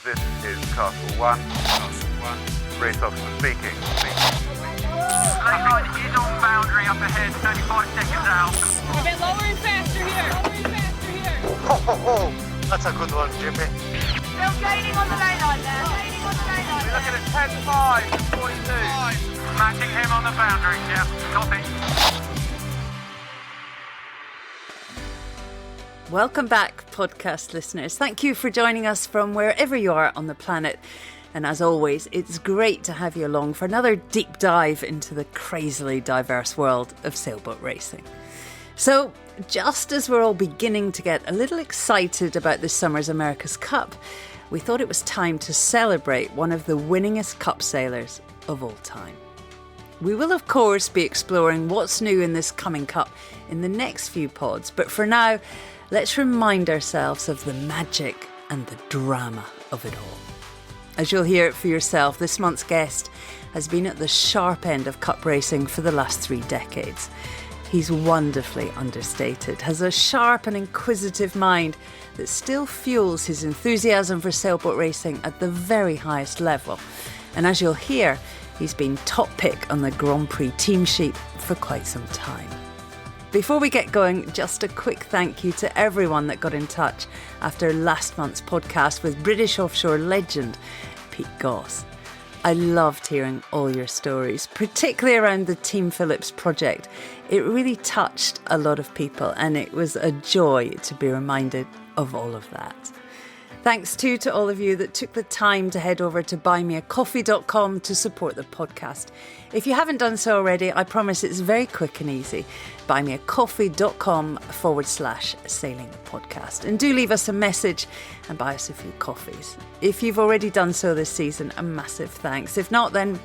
This is Castle 1. Race officer speaking. Line is on boundary up ahead, 35 seconds out. A bit lower and faster here. That's a good one, Jimmy. Still gaining on the lane line there. We're looking at 10-5, 42. Matching him on the boundary, yeah. Copy. Welcome back, podcast listeners. Thank you for joining us from wherever you are on the planet. And as always, it's great to have you along for another deep dive into the crazily diverse world of sailboat racing. So, just as we're all beginning to get a little excited about this summer's America's Cup, we thought it was time to celebrate one of the winningest cup sailors of all time. We will, of course, be exploring what's new in this coming cup in the next few pods, but for now, let's remind ourselves of the magic and the drama of it all. As you'll hear it for yourself, this month's guest has been at the sharp end of cup racing for the last 3 decades. He's wonderfully understated, has a sharp and inquisitive mind that still fuels his enthusiasm for sailboat racing at the very highest level. And as you'll hear, he's been top pick on the Grand Prix team sheet for quite some time. Before we get going, just a quick thank you to everyone that got in touch after last month's podcast with British offshore legend Pete Goss. I loved hearing all your stories, particularly around the Team Phillips project. It really touched a lot of people, and it was a joy to be reminded of all of that. Thanks too to all of you that took the time to head over to buymeacoffee.com to support the podcast. If you haven't done so already, I promise it's very quick and easy. buymeacoffee.com/sailing the podcast. And do leave us a message and buy us a few coffees. If you've already done so this season, a massive thanks. If not, then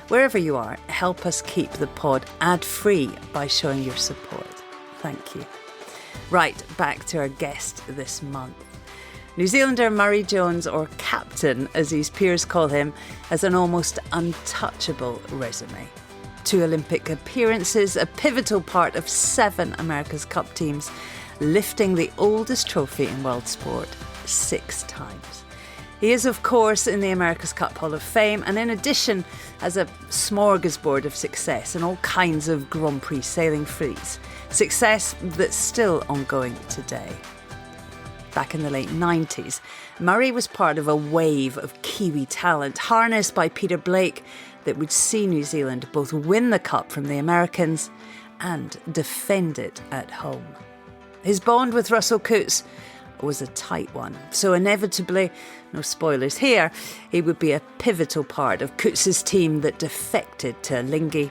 wherever you are, help us keep the pod ad-free by showing your support. Thank you. Right, back to our guest this month. New Zealander Murray Jones, or Captain as his peers call him, has an almost untouchable resume. 2 Olympic appearances, a pivotal part of 7 America's Cup teams, lifting the oldest trophy in world sport 6 times. He is, of course, in the America's Cup Hall of Fame, and in addition has a smorgasbord of success in all kinds of Grand Prix sailing feats. Success that's still ongoing today. Back in the late 90s, Murray was part of a wave of Kiwi talent harnessed by Peter Blake that would see New Zealand both win the Cup from the Americans and defend it at home. His bond with Russell Coutts was a tight one, so inevitably, no spoilers here, he would be a pivotal part of Coutts' team that defected to Lingy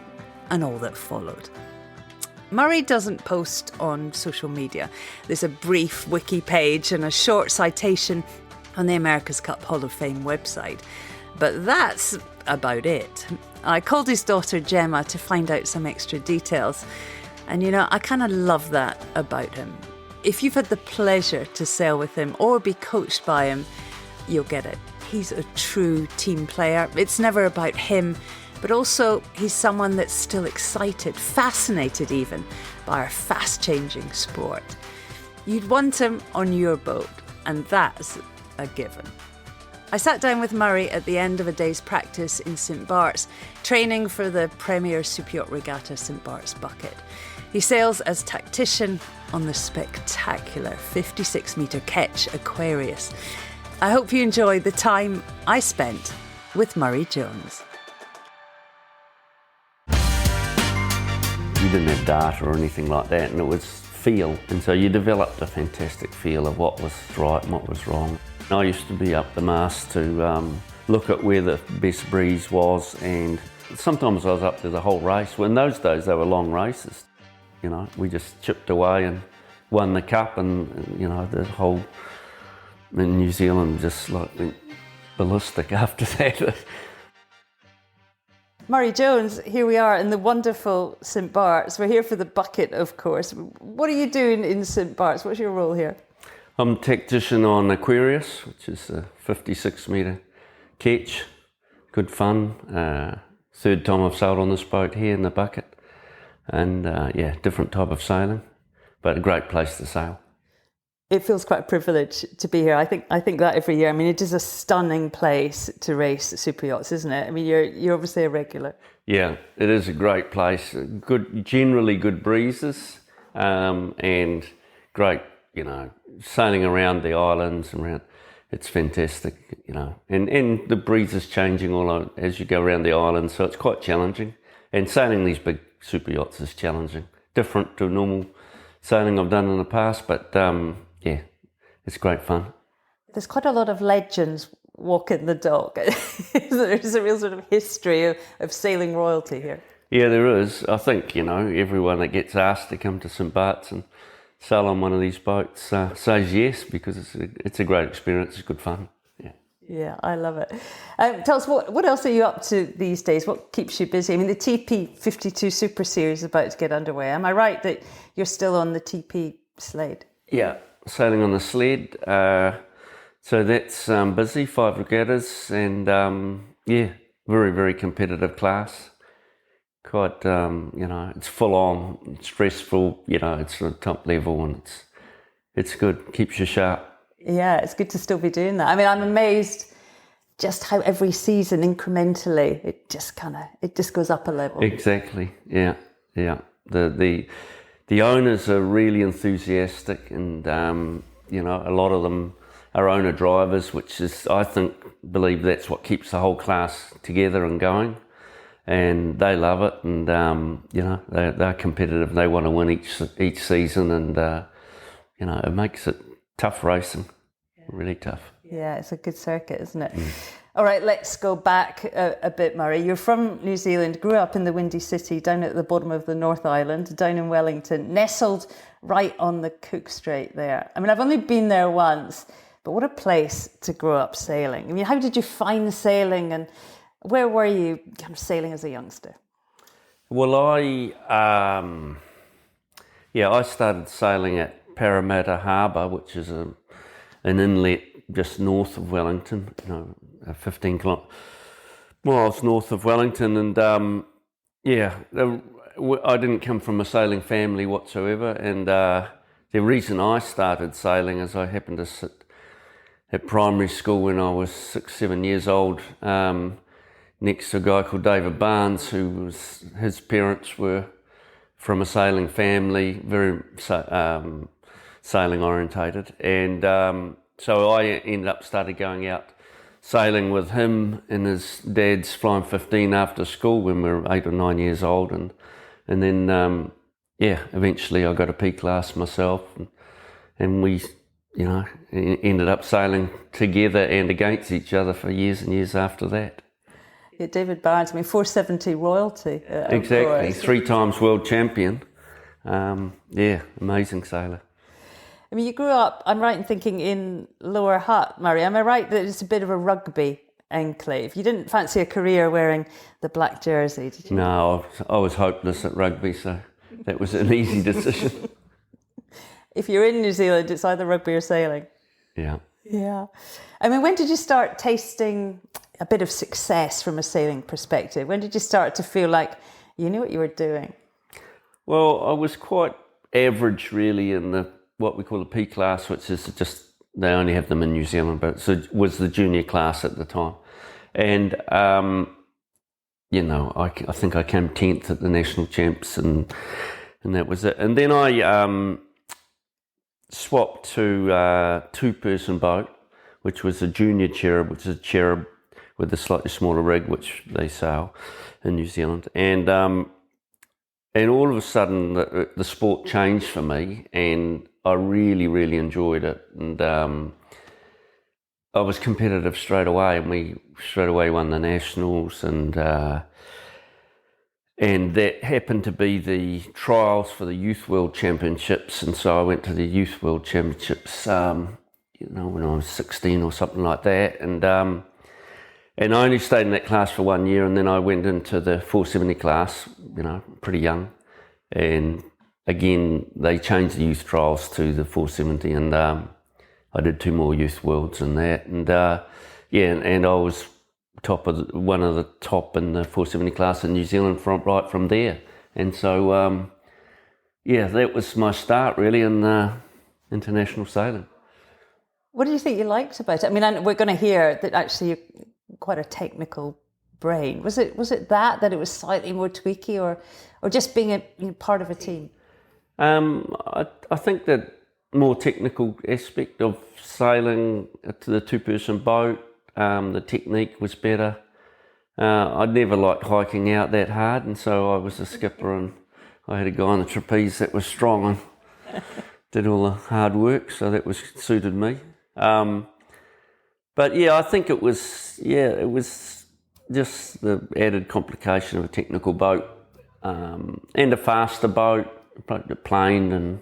and all that followed. Murray doesn't post on social media. There's a brief wiki page and a short citation on the America's Cup Hall of Fame website. But that's about it. I called his daughter Gemma to find out some extra details. And I kind of love that about him. If you've had the pleasure to sail with him or be coached by him, you'll get it. He's a true team player. It's never about him. But also, he's someone that's still excited, fascinated even, by our fast-changing sport. You'd want him on your boat, and that's a given. I sat down with Murray at the end of a day's practice in St Bart's, training for the Premier Superyacht Regatta St Bart's Bucket. He sails as tactician on the spectacular 56-metre ketch Aquarius. I hope you enjoyed the time I spent with Murray Jones. You didn't have data or anything like that, and it was feel. And so you developed a fantastic feel of what was right and what was wrong. I used to be up the mast to look at where the best breeze was, and sometimes I was up there the whole race. Well, in those days, they were long races. We just chipped away and won the cup, and the whole in New Zealand just like went ballistic after that. Murray Jones, here we are in the wonderful St Bart's. We're here for the bucket, of course. What are you doing in St Bart's? What's your role here? I'm tactician on Aquarius, which is a 56-metre ketch. Good fun. 3rd time I've sailed on this boat here in the bucket. And different type of sailing, but a great place to sail. It feels quite a privilege to be here. I think that every year. I mean, it is a stunning place to race super yachts, isn't it? I mean, you're obviously a regular. Yeah, it is a great place. Generally good breezes, and great, sailing around the islands and around. It's fantastic, and the breeze is changing as you go around the island, so it's quite challenging. And sailing these big super yachts is challenging, different to normal sailing I've done in the past, but yeah, it's great fun. There's quite a lot of legends walking the dock. There's a real sort of history of sailing royalty here. Yeah, there is. I think, everyone that gets asked to come to St. Bart's and sail on one of these boats says yes, because it's a great experience. It's good fun. Yeah, I love it. Tell us, what else are you up to these days? What keeps you busy? I mean, the TP52 Super Series is about to get underway. Am I right that you're still on the TP sled? Yeah, sailing on the sled. So that's busy, 5 regattas, and very, very competitive class. Quite, it's full on, stressful, it's at top level, and it's good, keeps you sharp. Yeah, it's good to still be doing that. I mean, I'm amazed just how every season incrementally it just goes up a level. Exactly. Yeah. The owners are really enthusiastic, and a lot of them are owner drivers, which is, I believe that's what keeps the whole class together and going. And they love it, and they're competitive. They want to win each season, and it makes it tough racing, really tough. Yeah, it's a good circuit, isn't it? All right, let's go back a bit, Murray. You're from New Zealand, grew up in the Windy City, down at the bottom of the North Island, down in Wellington, nestled right on the Cook Strait there. I mean, I've only been there once, but what a place to grow up sailing. I mean, how did you find sailing, and where were you kind of sailing as a youngster? Well, I started sailing at Parramatta Harbour, which is an inlet just north of Wellington, 15 miles north of Wellington, and I didn't come from a sailing family whatsoever, and the reason I started sailing is I happened to sit at primary school when I was 6-7 years old, next to a guy called David Barnes, his parents were from a sailing family, very sailing orientated, and so I ended up started going out sailing with him in his dad's Flying 15 after school when we were 8 or 9 years old, and then eventually I got a P class myself, and we ended up sailing together and against each other for years and years after that. Yeah, David Barnes, 470 royalty. Exactly, 3 times world champion. Amazing sailor. I mean, you grew up, I'm right in thinking, in Lower Hutt, Murray. Am I right that it's a bit of a rugby enclave? You didn't fancy a career wearing the black jersey, did you? No, I was hopeless at rugby, so that was an easy decision. If you're in New Zealand, it's either rugby or sailing. Yeah. Yeah. I mean, when did you start tasting a bit of success from a sailing perspective? When did you start to feel like you knew what you were doing? Well, I was quite average, really, in what we call the P class, which is just, they only have them in New Zealand, but it was the junior class at the time. And, I think I came 10th at the national champs, and that was it. And then I swapped to a 2-person boat, which was a junior cherub, which is a cherub with a slightly smaller rig, which they sail in New Zealand. And all of a sudden, the sport changed for me, and I really, really enjoyed it. And I was competitive straight away, and we straight away won the nationals, and that happened to be the trials for the Youth World Championships, and so I went to the Youth World Championships, when I was 16 or something like that, and I only stayed in that class for 1 year, and then I went into the 470 class, pretty young, and again they changed the youth trials to the 470, and I did 2 more Youth Worlds in that, and and I was one of the top in the 470 class in New Zealand right from there, and so that was my start really, and international sailing. What do you think you liked about it? I mean, we're going to hear that actually you're quite a technical brain. Was it that it was slightly more tweaky, or just being part of a team? I think that more technical aspect of sailing to the two-person boat, the technique was better. I'd never liked hiking out that hard, and so I was a skipper, and I had a guy on the trapeze that was strong and did all the hard work, so that suited me. But yeah, I think it was just the added complication of a technical boat, and a faster boat, planed, and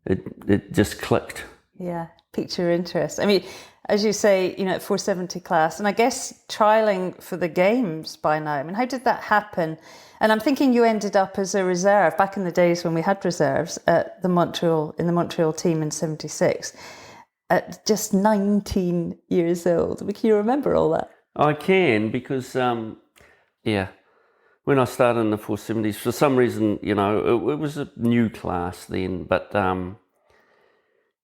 it just clicked. Yeah, piqued your interest. I mean, as you say, at 470 class, and I guess trialling for the games by now. I mean, how did that happen? And I'm thinking you ended up as a reserve back in the days when we had reserves at in the Montreal team in 76, at just 19 years old. Can you remember all that? I can, because when I started in the 470s, for some reason, it was a new class then, but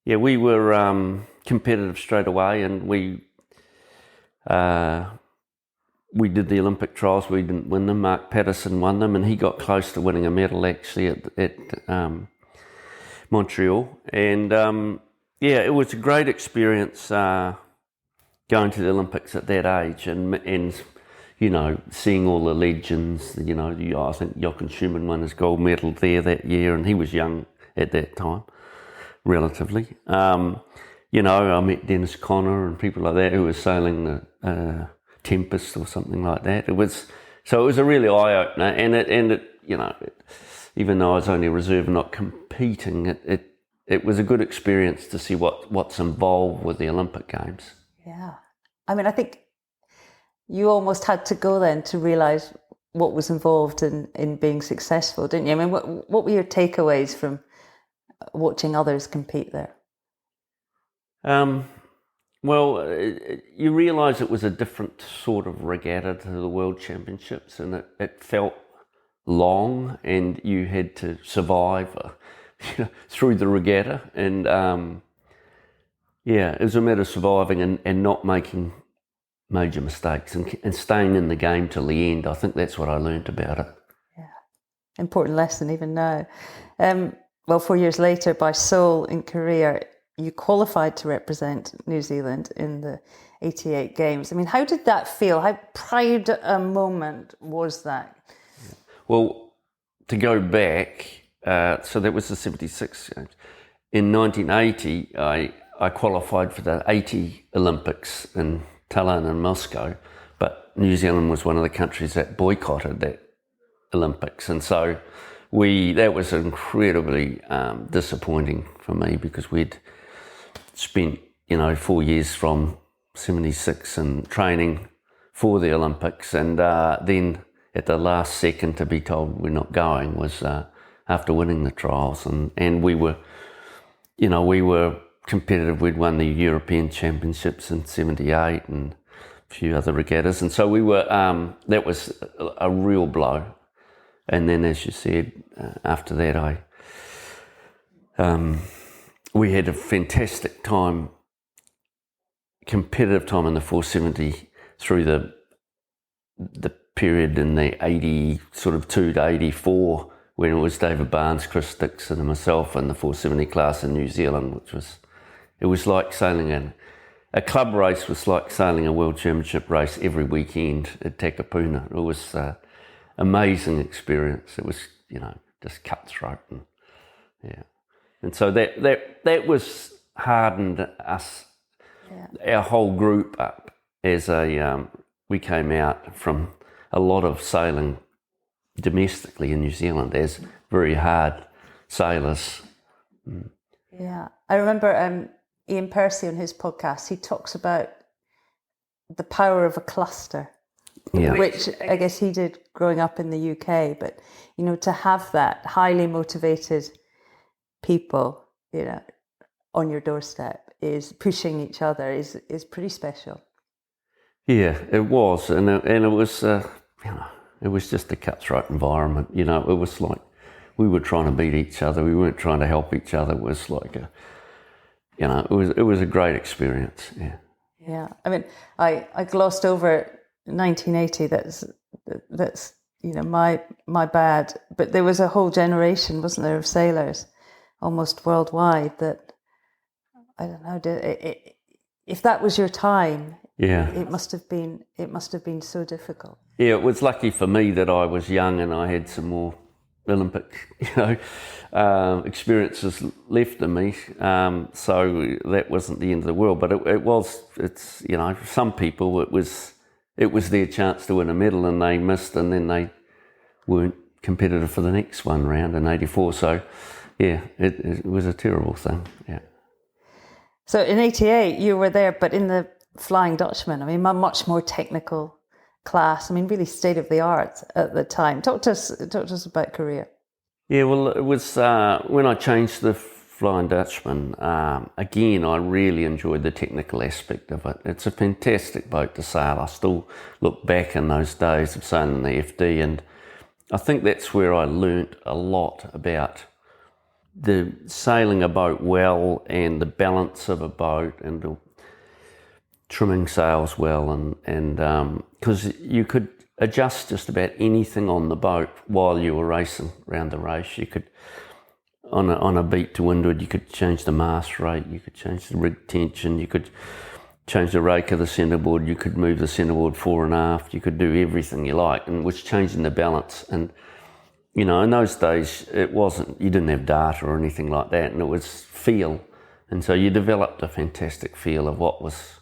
we were competitive straight away, and we did the Olympic trials. We didn't win them. Mark Patterson won them, and he got close to winning a medal actually at Montreal. And it was a great experience going to the Olympics at that age, and seeing all the legends. I think Jochen Schumann won his gold medal there that year, and he was young at that time, relatively. I met Dennis Conner and people like that who were sailing the Tempest or something like that. It was a really eye opener, and it even though I was only a reserve, not competing, it was a good experience to see what's involved with the Olympic Games. Yeah, I mean, I think you almost had to go then to realise what was involved in being successful, didn't you? I mean, what were your takeaways from watching others compete there? Well, you realise it was a different sort of regatta to the World Championships, and it felt long, and you had to survive through the regatta, and it was a matter of surviving and not making major mistakes and staying in the game till the end. I think that's what I learned about it. Yeah, important lesson even now. 4 years later, by Seoul in Korea, you qualified to represent New Zealand in the 88 Games. I mean, how did that feel? How proud a moment was that? Well, to go back, so that was the 76 Games. In 1980, I qualified for the 80 Olympics in Tallinn and Moscow, but New Zealand was one of the countries that boycotted that Olympics, and so that was incredibly disappointing for me, because we'd spent 4 years from 76 and training for the Olympics, and then at the last second to be told we're not going was after winning the trials, and we were competitive. We'd won the European Championships in 78 and a few other regattas, and so we were that was a real blow. And then, as you said, after that we had a fantastic time, competitive time in the 470 through the period in the 82 to 84, when it was David Barnes, Chris Dixon and myself in the 470 class in New Zealand, it was like sailing a club race was like sailing a World Championship race every weekend at Takapuna. It was amazing experience. It was, just cutthroat, and so that was hardened us, our whole group up, as we came out from a lot of sailing domestically in New Zealand as very hard sailors. Yeah, I remember Ian Percy on his podcast, he talks about the power of a cluster, which I guess he did growing up in the UK, but to have that highly motivated people on your doorstep is pushing each other is pretty special. Yeah, it was, and it was it was just a cutthroat environment. It was like we were trying to beat each other. We weren't trying to help each other. It was like you know, it was a great experience. Yeah. Yeah, I mean, I glossed over 1980. That's my bad. But there was a whole generation, wasn't there, of sailors, almost worldwide. That I don't know. If that was your time, Yeah, it must have been so difficult. yeah. It was lucky for me that I was young and I had some more Olympic, experiences left in me. So that wasn't the end of the world. But it's for some people it was their chance to win a medal and they missed, and then they weren't competitive for the next one round in '84. So yeah, it was a terrible thing. Yeah. So in '88 you were there, but in the Flying Dutchman. I mean, a much more technical class. I mean, really state of the art at the time. Talk to us about Korea. Yeah, well, it was when I changed to the Flying Dutchman. Again, I really enjoyed the technical aspect of it. It's a fantastic boat to sail. I still look back in those days of sailing the FD, and I think that's where I learnt a lot about the sailing a boat well and the balance of a boat and the trimming sails well, and because you could adjust just about anything on the boat while you were racing around the race. You could, on a beat to windward, you could change the mast rate, you could change the rig tension, you could change the rake of the centreboard, you could move the centreboard fore and aft, you could do everything you like, and it was changing the balance. And in those days you didn't have data or anything like that, and it was feel, and so you developed a fantastic feel of what was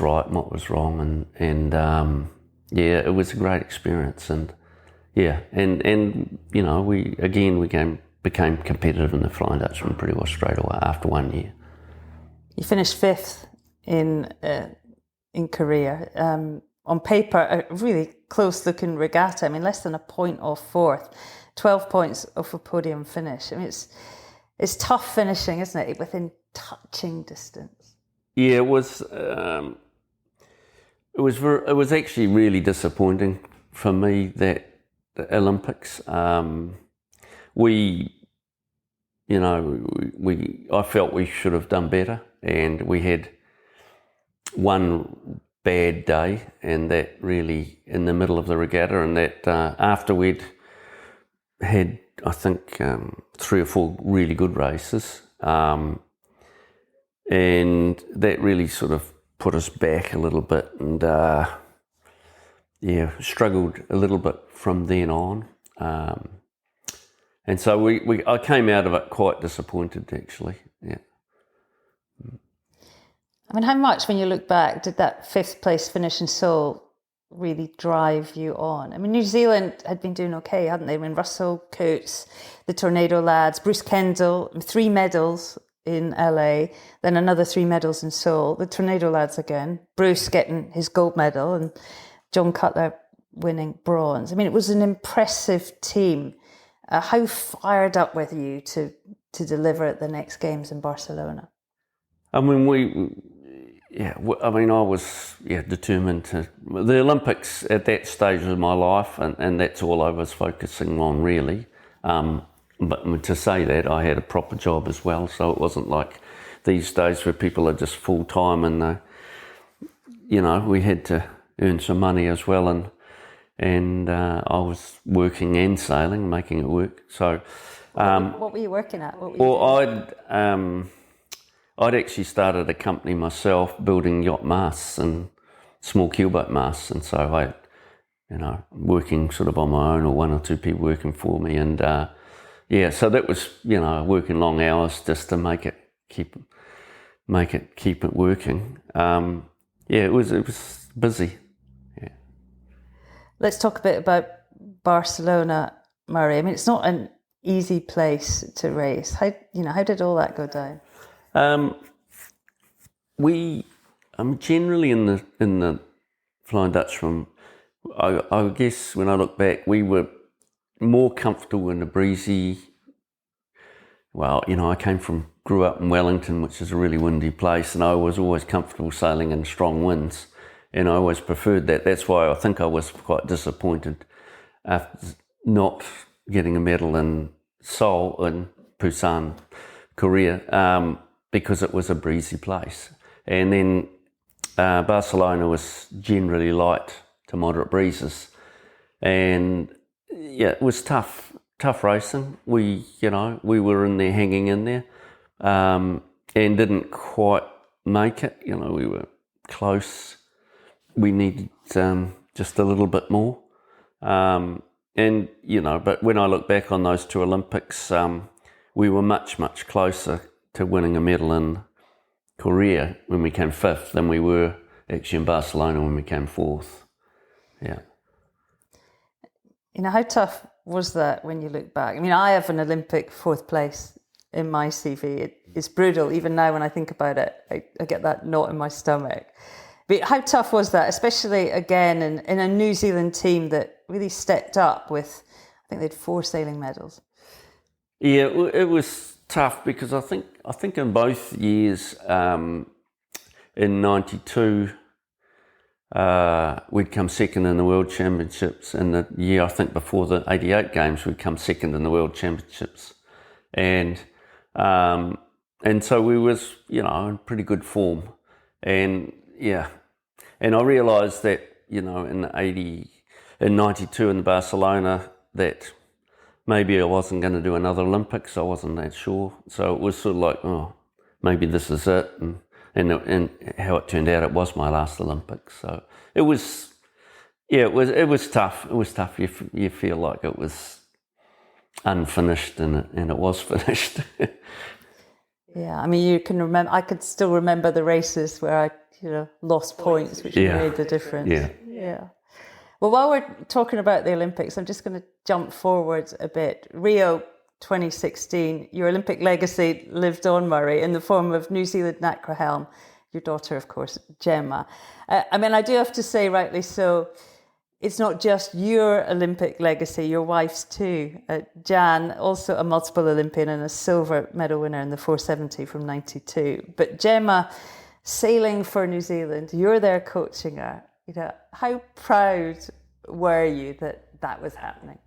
right and what was wrong, and yeah, it was a great experience, and yeah, and we became competitive in the Flying Dutchman pretty well straight away after 1 year. You finished fifth in Korea. On paper, a really close-looking regatta. I mean, less than a point off fourth, 12 points off a podium finish. I mean, it's tough finishing, isn't it? Within touching distance. Yeah, it was. It was actually really disappointing for me that the Olympics. I felt we should have done better, and we had one bad day, and that really in the middle of the regatta, and that after we'd had, I think, 3 or 4 really good races, and that really sort of put us back a little bit, and struggled a little bit from then on, and so I came out of it quite disappointed, actually. Yeah. I mean, how much, when you look back, did that 5th place finish in Seoul really drive you on? I mean, New Zealand had been doing okay, hadn't they? I mean, Russell, Coates, the Tornado lads, Bruce Kendall, 3 medals in LA, then another 3 medals in Seoul, the Tornado lads again, Bruce getting his gold medal and John Cutler winning bronze. I mean, it was an impressive team. How fired up were you to deliver at the next games in Barcelona? I mean, I was determined to. The Olympics at that stage of my life, and that's all I was focusing on, really. But to say that, I had a proper job as well, so it wasn't like these days where people are just full time, and we had to earn some money as well, and I was working and sailing, making it work. So, what were you working at? What were you doing? I'd actually started a company myself, building yacht masts and small keelboat masts, and so I, working sort of on my own, or 1 or 2 people working for me, and so that was, working long hours just to keep it working. It was busy. Yeah. Let's talk a bit about Barcelona, Murray. I mean, it's not an easy place to race. How did all that go down? Generally in the Flying Dutchman, I guess when I look back, we were more comfortable in the breezy. Well, I grew up in Wellington, which is a really windy place, and I was always comfortable sailing in strong winds, and I always preferred that. That's why I think I was quite disappointed after not getting a medal in Seoul and Busan, Korea. because it was a breezy place. And then Barcelona was generally light to moderate breezes. And yeah, it was tough racing. We were in there, hanging in there, and didn't quite make it. We were close. We needed just a little bit more. But when I look back on those two Olympics, we were much, much closer to winning a medal in Korea when we came 5th than we were actually in Barcelona when we came 4th. Yeah. How tough was that when you look back? I mean, I have an Olympic 4th place in my CV. It's brutal. Even now when I think about it, I get that knot in my stomach. But how tough was that, especially again in a New Zealand team that really stepped up with, I think they had 4 sailing medals. Yeah, it was tough because I think in both years, in '92, we'd come second in the World Championships. In the year, I think, before the '88 Games, we'd come second in the World Championships. And so we was, in pretty good form. And yeah, and I realised that, in '92 in Barcelona, that maybe I wasn't going to do another Olympics. I wasn't that sure. So it was sort of like, oh, maybe this is it. And how it turned out, it was my last Olympics. So it was tough. It was tough. You feel like it was unfinished, and it was finished. Yeah, I mean, you can remember. I could still remember the races where I, lost points, which made the difference. Yeah. Well, while we're talking about the Olympics, I'm just going to jump forward a bit. Rio 2016, your Olympic legacy lived on, Murray, in the form of New Zealand Nacra Helm, your daughter, of course, Gemma. I do have to say, rightly so, it's not just your Olympic legacy, your wife's too. Jan, also a multiple Olympian and a silver medal winner in the 470 from '92. But Gemma, sailing for New Zealand, you're there coaching her. How proud were you that was happening?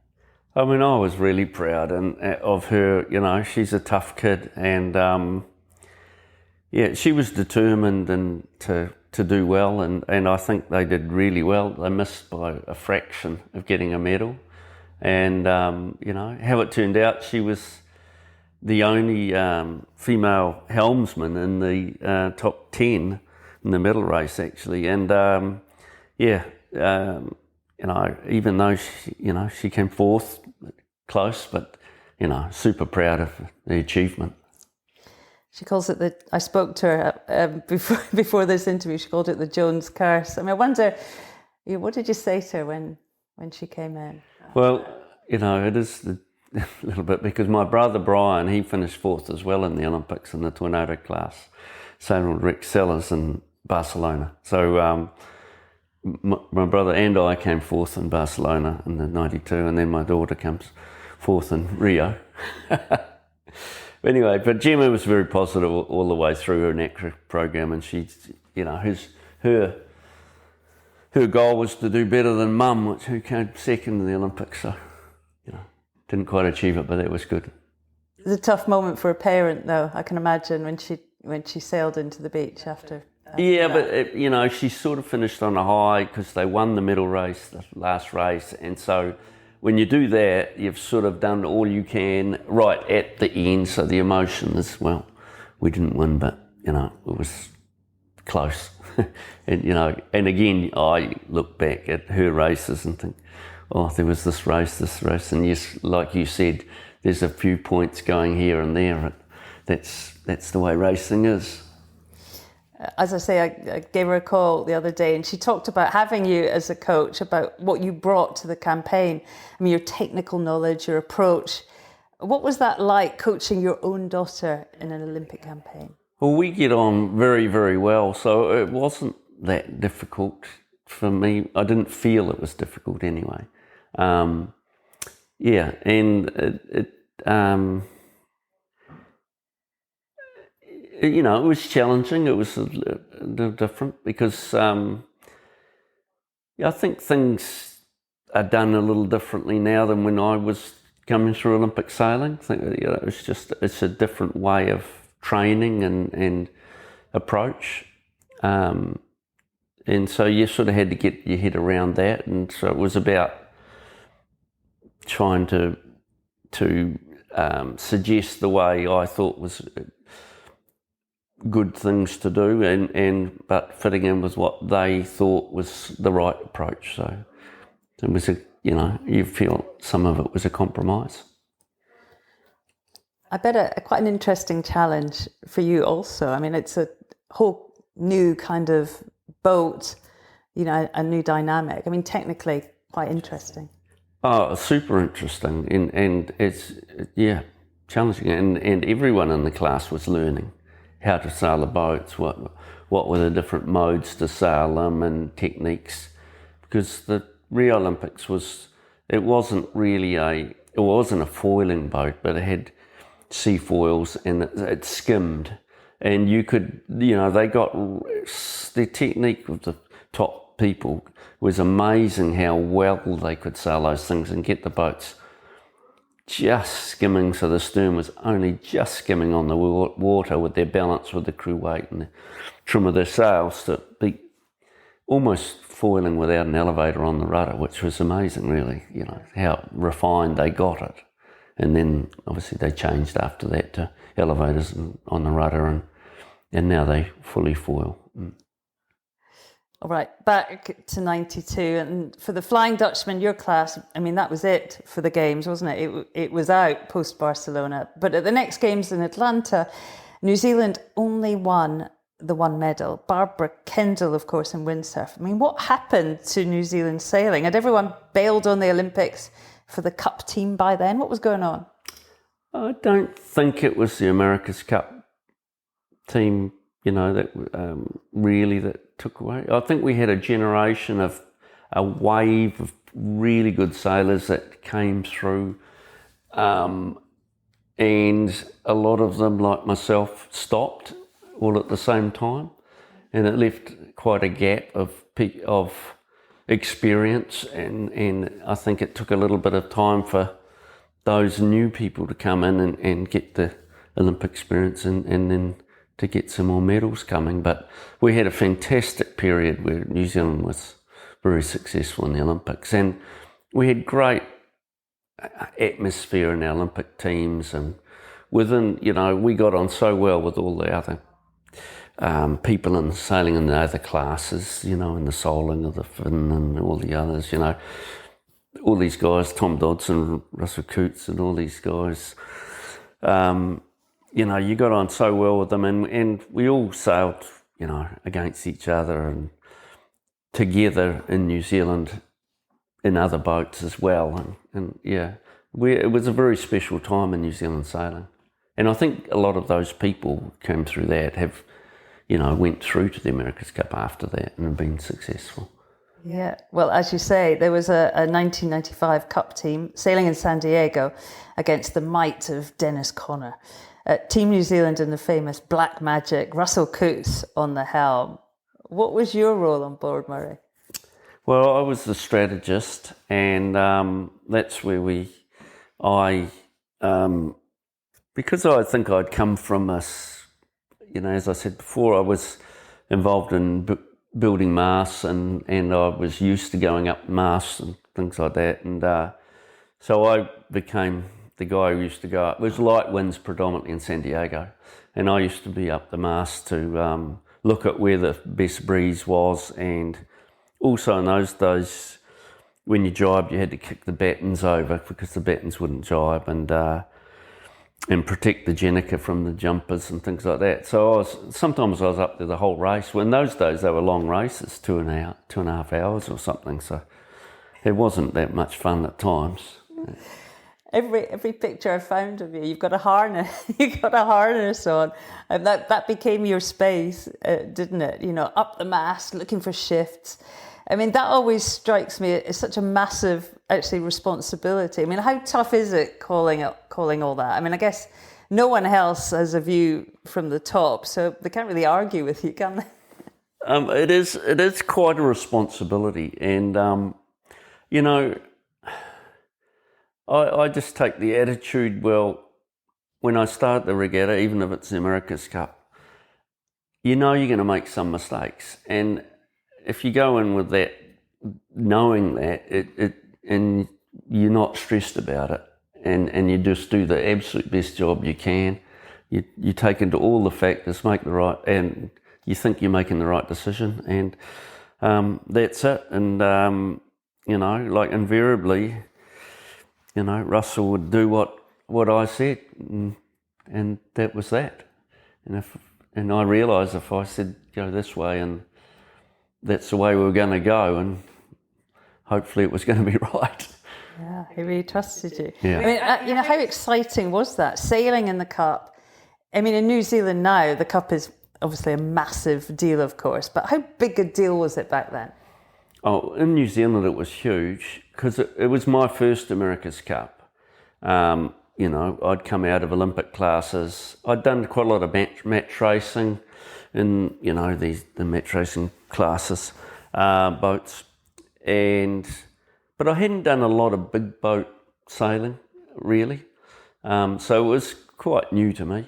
I mean, I was really proud of her. She's a tough kid, and she was determined and to do well, and I think they did really well. They missed by a fraction of getting a medal, and how it turned out, she was the only female helmsman in the top 10 in the medal race, actually, and even though she came 4th, close, but super proud of the achievement. She calls it I spoke to her before this interview. She called it the Jones curse. I mean, I wonder, what did you say to her when she came in? Well, it is a little bit, because my brother Brian, he finished 4th as well in the Olympics in the Tornado class, sailing with Rex Sellers in Barcelona. So my brother and I came 4th in Barcelona in the '92, and then my daughter comes 4th in Rio. Anyway, but Gemma was very positive all the way through her NACRA program, and she's, her goal was to do better than Mum, who came second in the Olympics. So, didn't quite achieve it, but that was good. It was a tough moment for a parent, though. I can imagine when she sailed into the beach after. Yeah, but she sort of finished on a high because they won the medal race, the last race, and so when you do that, you've sort of done all you can right at the end. So the emotion is, well, we didn't win, but it was close. and again, I look back at her races and think, oh, there was this race, and yes, like you said, there's a few points going here and there. That's the way racing is. As I say, I gave her a call the other day, and she talked about having you as a coach, about what you brought to the campaign. I mean, your technical knowledge, your approach. What was that like, coaching your own daughter in an Olympic campaign? Well, we get on very, very well, so it wasn't that difficult for me. I didn't feel it was difficult anyway. And it was challenging. It was a little different because I think things are done a little differently now than when I was coming through Olympic sailing. I think it's a different way of training and approach. And so you sort of had to get your head around that, and so it was about trying to suggest the way I thought was good things to do, but fitting in with what they thought was the right approach. So it was you feel some of it was a compromise. I bet quite an interesting challenge for you also. I mean, it's a whole new kind of boat, a new dynamic. I mean, technically quite interesting. Oh, super interesting, and it's challenging, and everyone in the class was learning how to sail the boats, what were the different modes to sail them and techniques, because the Rio Olympics wasn't a foiling boat, but it had sea foils and it skimmed, and you could, they got the technique of the top people was amazing how well they could sail those things and get the boats just skimming, so the stern was only just skimming on the water with their balance with the crew weight and the trim of their sails to be almost foiling without an elevator on the rudder, which was amazing really, how refined they got it. And then obviously they changed after that to elevators on the rudder, and now they fully foil. All right, back to 92, and for the Flying Dutchman, your class, I mean, that was it for the Games, wasn't it? It was out post-Barcelona. But at the next Games in Atlanta, New Zealand only won the one medal. Barbara Kendall, of course, in windsurf. I mean, what happened to New Zealand sailing? Had everyone bailed on the Olympics for the Cup team by then? What was going on? I don't think it was the America's Cup team, that really that took away. I think we had a generation of a wave of really good sailors that came through, and a lot of them, like myself, stopped all at the same time, and it left quite a gap of experience, and I think it took a little bit of time for those new people to come in and get the Olympic experience and then to get some more medals coming. But we had a fantastic period where New Zealand was very successful in the Olympics, and we had great atmosphere in our Olympic teams, and within, we got on so well with all the other people in sailing in the other classes, in the Soling or the Finn and all the others, all these guys, Tom Dodson, Russell Coots and all these guys, you got on so well with them, and we all sailed, against each other and together in New Zealand in other boats as well. And it was a very special time in New Zealand sailing. And I think a lot of those people came through that have, went through to the America's Cup after that and have been successful. Yeah, well, as you say, there was a 1995 Cup team sailing in San Diego against the might of Dennis Conner. Team New Zealand in the famous Black Magic, Russell Coots on the helm. What was your role on board, Murray? Well, I was the strategist, and that's where because I think I'd come from as I said before, I was involved in building masts, and I was used to going up masts and things like that, and so I became the guy who used to go up. It was light winds predominantly in San Diego, and I used to be up the mast to look at where the best breeze was, and also in those days when you jibed you had to kick the battens over because the battens wouldn't jibe, and protect the Jenica from the jumpers and things like that. So sometimes I was up there the whole race. Well, in those days they were long races, 2.5 hours or something, so it wasn't that much fun at times. Every picture I found of you, you've got a harness on, and that became your space, didn't it? Up the mast, looking for shifts. I mean, that always strikes me as such a massive, actually, responsibility. I mean, how tough is it calling all that? I mean, I guess no one else has a view from the top, so they can't really argue with you, can they? It is quite a responsibility, and I just take the attitude, well, when I start the regatta, even if it's the America's Cup, you know you're going to make some mistakes. And if you go in with that, knowing that, and you're not stressed about it, and you just do the absolute best job you can, you take into all the factors, make the right, and you think you're making the right decision, and that's it. And, like invariably, Russell would do what I said, and that was that. And I realised if I said go this way, and that's the way we were going to go, and hopefully it was going to be right. Yeah, he really trusted you. Yeah. I mean, how exciting was that, sailing in the Cup? I mean, in New Zealand now, the Cup is obviously a massive deal, of course, but how big a deal was it back then? Oh, in New Zealand it was huge, because it was my first America's Cup. I'd come out of Olympic classes. I'd done quite a lot of match racing in, the match racing classes, boats. But I hadn't done a lot of big boat sailing, really. So it was quite new to me.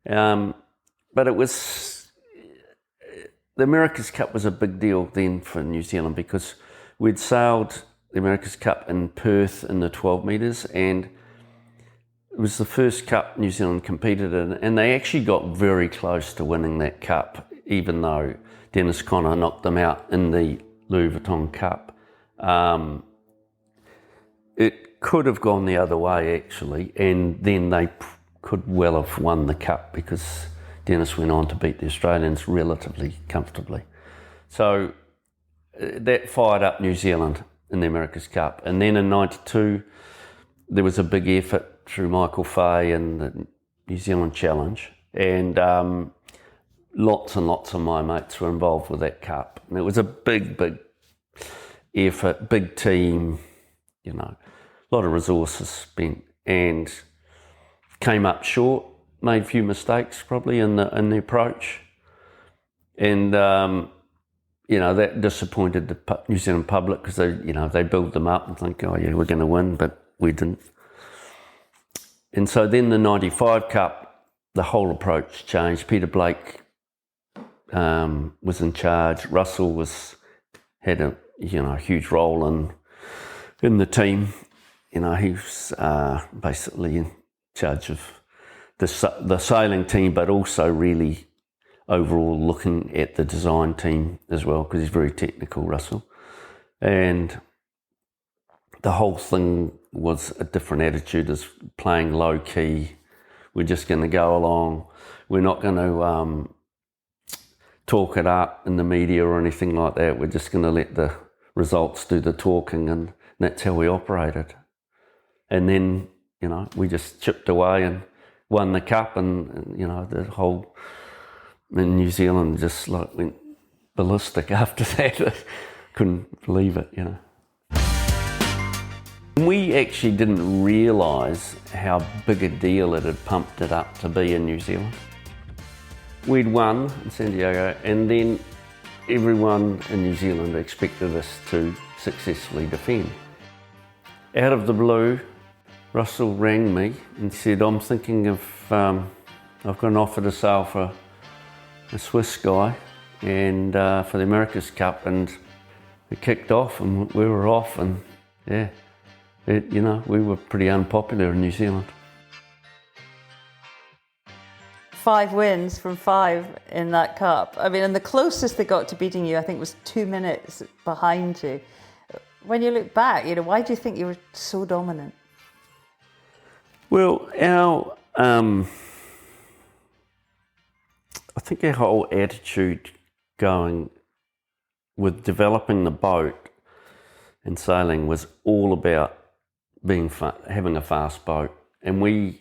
But it was, the America's Cup was a big deal then for New Zealand, because we'd sailed the America's Cup in Perth in the 12 metres, and it was the first cup New Zealand competed in, and they actually got very close to winning that cup, even though Dennis Conner knocked them out in the Louis Vuitton Cup. It could have gone the other way, actually, and then they could well have won the cup, because Dennis went on to beat the Australians relatively comfortably. So that fired up New Zealand in the America's Cup. And then in 92, there was a big effort through Michael Fay and the New Zealand Challenge. And lots and lots of my mates were involved with that cup. And it was a big, big effort, big team, a lot of resources spent, and came up short, made a few mistakes probably in the approach. And, that disappointed the New Zealand public, because they build them up and think, oh yeah, we're going to win, but we didn't. And so then the 95 Cup, the whole approach changed. Peter Blake was in charge. Russell had a huge role in the team. He was basically in charge of the sailing team, but also really overall looking at the design team as well, because he's very technical, Russell. And the whole thing was a different attitude, as playing low key. We're just going to go along. We're not going to talk it up in the media or anything like that. We're just going to let the results do the talking, and that's how we operated. And then, we just chipped away and won the cup, and the whole in New Zealand just went ballistic after that. I couldn't believe it, We actually didn't realise how big a deal it had pumped it up to be in New Zealand. We'd won in San Diego, and then everyone in New Zealand expected us to successfully defend. Out of the blue, Russell rang me and said, I'm thinking of, I've got an offer to sail for a Swiss guy, and for the America's Cup, and it kicked off, and we were off, and yeah. We were pretty unpopular in New Zealand. 5 wins from 5 in that cup. I mean, and the closest they got to beating you, I think, was 2 minutes behind you. When you look back, why do you think you were so dominant? Well, I think our whole attitude going with developing the boat and sailing was all about having a fast boat, and we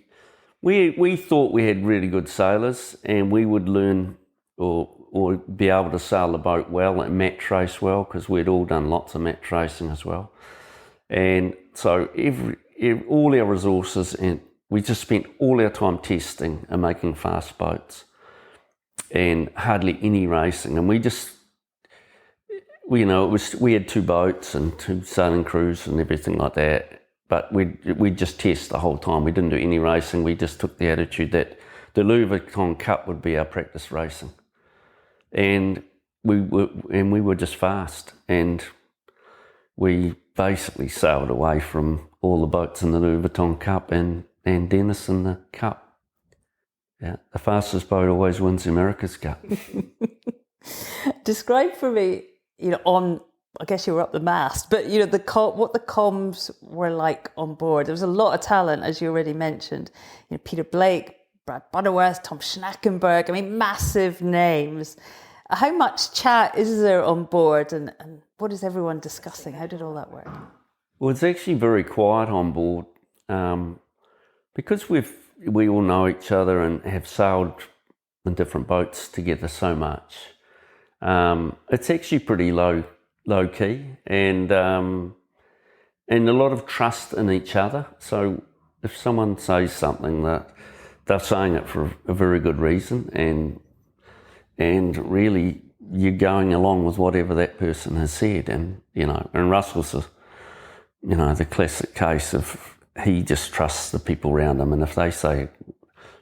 thought we had really good sailors, and we would learn or be able to sail the boat well and match race well, because we'd all done lots of match racing as well. And so all our resources, and we just spent all our time testing and making fast boats, and hardly any racing. And we had 2 boats and 2 sailing crews and everything like that. but we'd just test the whole time. We didn't do any racing. We just took the attitude that the Louis Vuitton Cup would be our practice racing. And we were just fast, and we basically sailed away from all the boats in the Louis Vuitton Cup and Dennis in the Cup. Yeah, the fastest boat always wins the America's Cup. Describe for me, I guess you were up the mast, but what the comms were like on board. There was a lot of talent, as you already mentioned. Peter Blake, Brad Butterworth, Tom Schnackenberg. I mean, massive names. How much chat is there on board, and what is everyone discussing? How did all that work? Well, it's actually very quiet on board because we all know each other and have sailed in different boats together so much. It's actually pretty low key, and a lot of trust in each other. So if someone says something, that they're saying it for a very good reason, and really you're going along with whatever that person has said. And and Russell's the classic case of he just trusts the people around him, and if they say,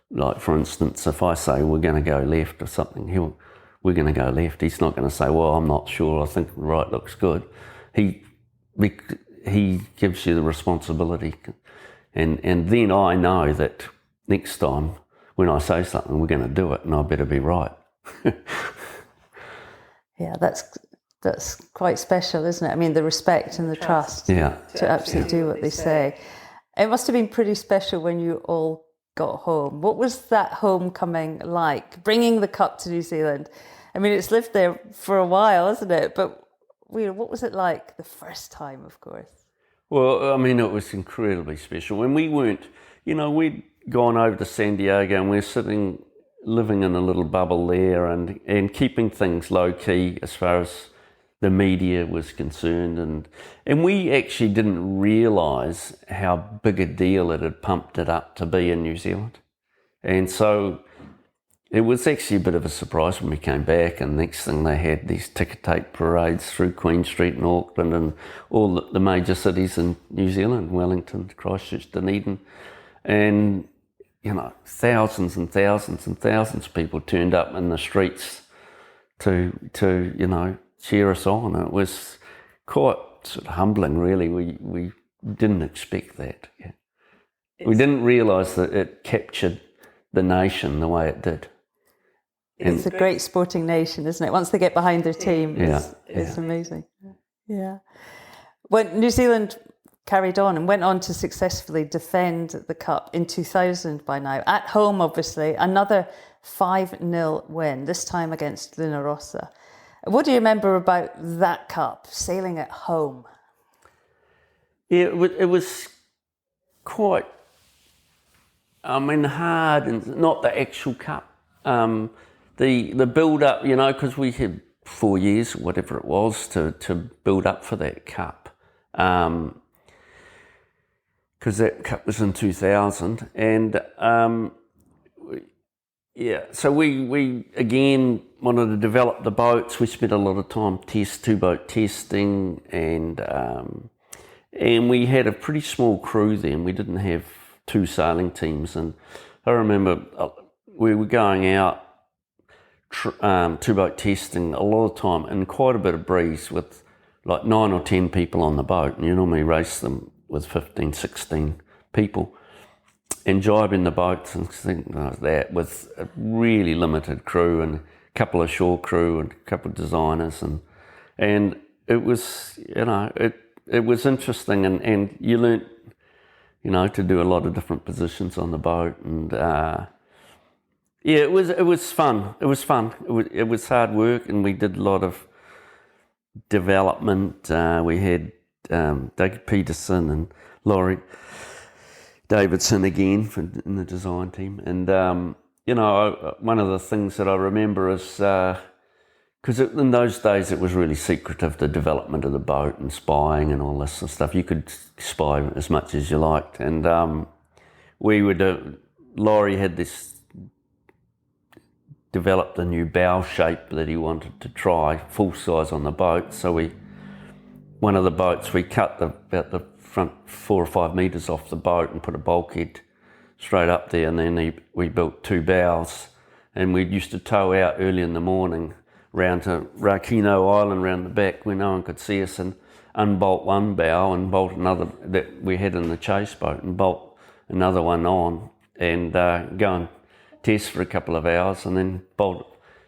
like for instance, if I say we're going to go left or something, we're going to go left. He's not going to say, well, I'm not sure, I think the right looks good. He gives you the responsibility, and then I know that next time when I say something, we're going to do it, and I better be right. Yeah, that's quite special, isn't it? I mean, the respect and the trust to absolutely do what they say. It must have been pretty special when you all got home. What was that homecoming like, bringing the cup to New Zealand? I mean, it's lived there for a while, isn't it? But what was it like the first time, of course? Well, I mean, it was incredibly special. When we weren't, we'd gone over to San Diego and we're living in a little bubble there and keeping things low key as far as the media was concerned. And we actually didn't realise how big a deal it had pumped it up to be in New Zealand. And so it was actually a bit of a surprise when we came back, and next thing they had these ticker tape parades through Queen Street in Auckland and all the major cities in New Zealand, Wellington, Christchurch, Dunedin. And, thousands and thousands and thousands of people turned up in the streets to cheer us on. It was quite sort of humbling, really. We didn't expect that. Yeah. We didn't realise that it captured the nation the way it did. It's a great sporting nation, isn't it? Once they get behind their team, it's amazing. Yeah. When New Zealand carried on and went on to successfully defend the Cup in 2000 by now, at home, obviously, another 5-0 win, this time against Luna Rossa. What do you remember about that Cup, sailing at home? Yeah, it was quite, hard, and not the actual Cup. The build-up, because we had 4 years, whatever it was, to build up for that Cup. Because that Cup was in 2000. And, so we again wanted to develop the boats. We spent a lot of time two-boat testing, and we had a pretty small crew then. We didn't have 2 sailing teams. And I remember we were going out two-boat testing a lot of time in quite a bit of breeze with like 9 or 10 people on the boat, and you normally race them with 15, 16 people, and jibing the boats and things like that with a really limited crew and a couple of shore crew and a couple of designers, and it was, it was interesting, and you learnt, to do a lot of different positions on the boat, and it was fun. It was fun. It was hard work, and we did a lot of development. We had Doug Peterson and Laurie Davidson again in the design team, and one of the things that I remember is because in those days it was really secretive, the development of the boat and spying and all this sort of stuff. You could spy as much as you liked, and Laurie had developed a new bow shape that he wanted to try full size on the boat, so we one of the boats, we cut about the front 4 or 5 metres off the boat and put a bulkhead straight up there, and then we built 2 bows, and we used to tow out early in the morning round to Rakino Island round the back where no one could see us, and unbolt one bow and bolt another that we had in the chase boat and bolt another one on, and go and test for a couple of hours, and then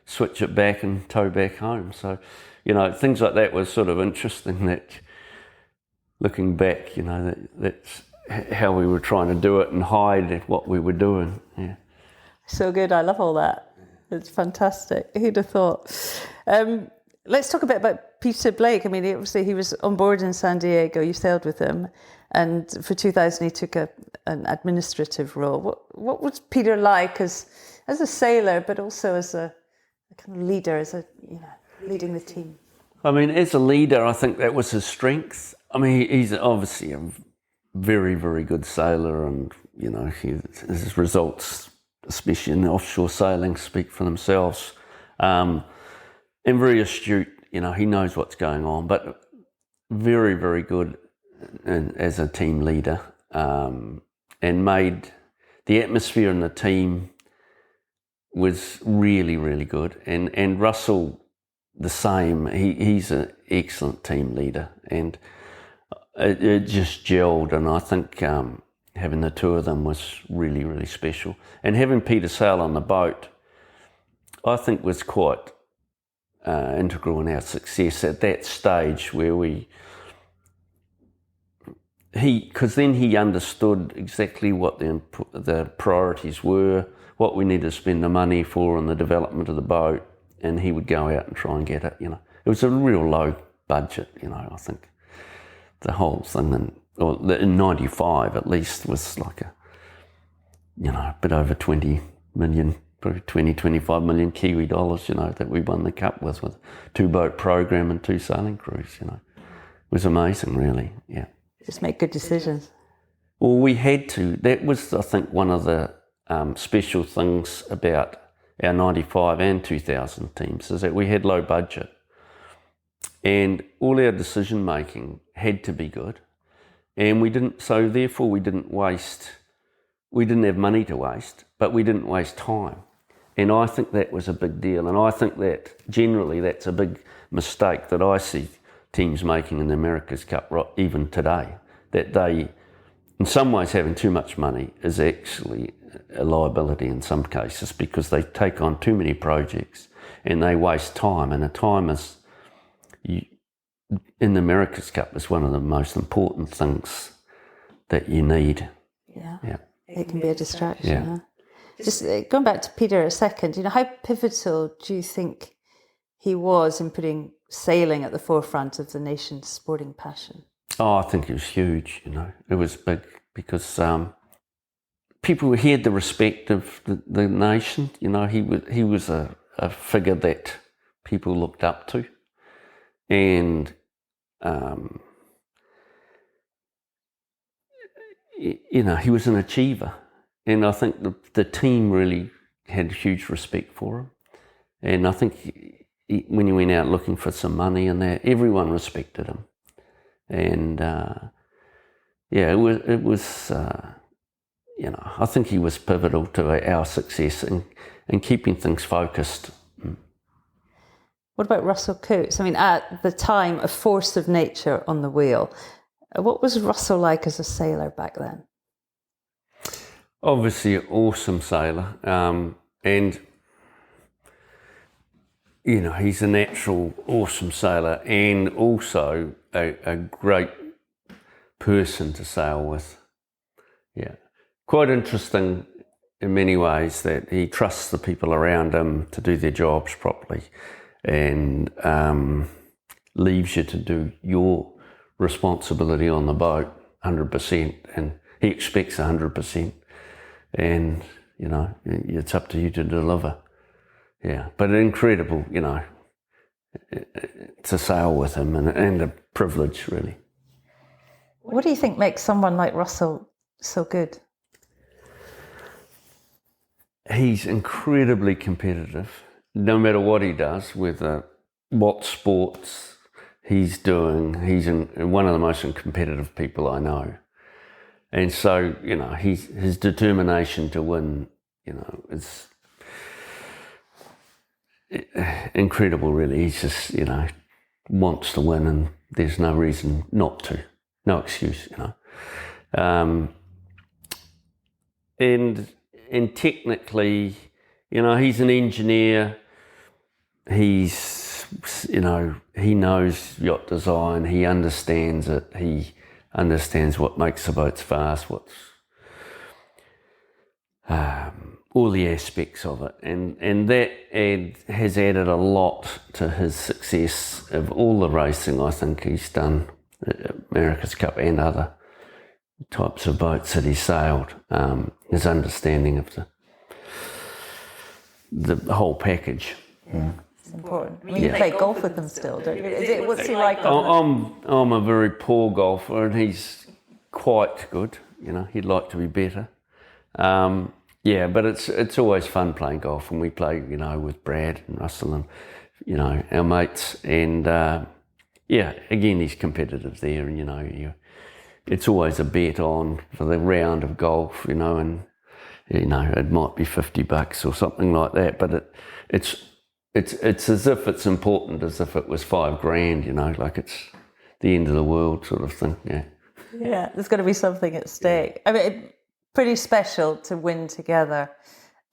switch it back and tow back home. So, things like that was sort of interesting, that looking back, that's how we were trying to do it and hide what we were doing. Yeah. So good. I love all that. It's fantastic. Who'd have thought? Let's talk a bit about Peter Blake. I mean, obviously he was on board in San Diego. You sailed with him, and for 2000 he took an administrative role. What was Peter like as a sailor, but also as a kind of leader, leading the team? I mean, as a leader, I think that was his strength. I mean, he's obviously a very, very good sailor, and his results, especially in offshore sailing, speak for themselves. And very astute. He knows what's going on, but very, very good as a team leader, and made the atmosphere in the team was really, really good. And Russell, the same. He's an excellent team leader, and it just gelled. And I think having the two of them was really, really special. And having Peter sail on the boat, I think was quite integral in our success at that stage, where because then he understood exactly what the priorities were, what we needed to spend the money for in the development of the boat, and he would go out and try and get it. It was a real low budget. I think the whole thing, in '95 at least, was like a bit over 20 million, probably 25 million Kiwi dollars. That we won the cup with 2-boat program and 2 sailing crews. It was amazing, really. Yeah. Just make good decisions. Well, we had to. That was, I think, one of the special things about our 95 and 2000 teams, is that we had low budget, and all our decision making had to be good, and we didn't waste. We didn't have money to waste, but we didn't waste time, and I think that was a big deal. And I think that generally that's a big mistake that I see teams making in the America's Cup even today, that they, in some ways, having too much money is actually a liability in some cases, because they take on too many projects and they waste time, and the time is, in the America's Cup, is one of the most important things that you need. Yeah. It can be a distraction. Yeah. Huh? Just going back to Peter a second, how pivotal do you think he was in putting sailing at the forefront of the nation's sporting passion? Oh, I think it was huge. It was big, because people had the respect of the nation. He was a figure that people looked up to, and he was an achiever, and I think the team really had huge respect for him. And I think when he went out looking for some money and that, everyone respected him. And it was I think he was pivotal to our success in keeping things focused. What about Russell Coates? I mean, at the time, a force of nature on the wheel. What was Russell like as a sailor back then? Obviously an awesome sailor, and he's a natural awesome sailor, and also a great person to sail with. Yeah, quite interesting in many ways that he trusts the people around him to do their jobs properly, and leaves you to do your responsibility on the boat 100%, and he expects 100%, and it's up to you to deliver. Yeah, but incredible, to sail with him, and a privilege, really. What do you think makes someone like Russell so good? He's incredibly competitive, no matter what he does, whether what sports. he's one of the most competitive people I know. And so, his determination to win, is incredible, really. He's just, wants to win, and there's no reason not to, no excuse, And technically, he's an engineer. He's, he knows yacht design. He understands it. He understands what makes the boats fast, all the aspects of it. And that has added a lot to his success of all the racing I think he's done, America's Cup and other types of boats that he sailed. His understanding of the whole package. Yeah, it's important. I mean, you play golf with him still, don't you? What's he like? I'm a very poor golfer, and he's quite good. He'd like to be better. But it's always fun playing golf, and we play, with Brad and Russell and, our mates. And again, he's competitive there, and it's always a bet on for the round of golf, and it might be $50 or something like that, but it's as if it's important as if it was $5,000, like it's the end of the world sort of thing. Yeah, there's got to be something at stake. I mean, pretty special to win together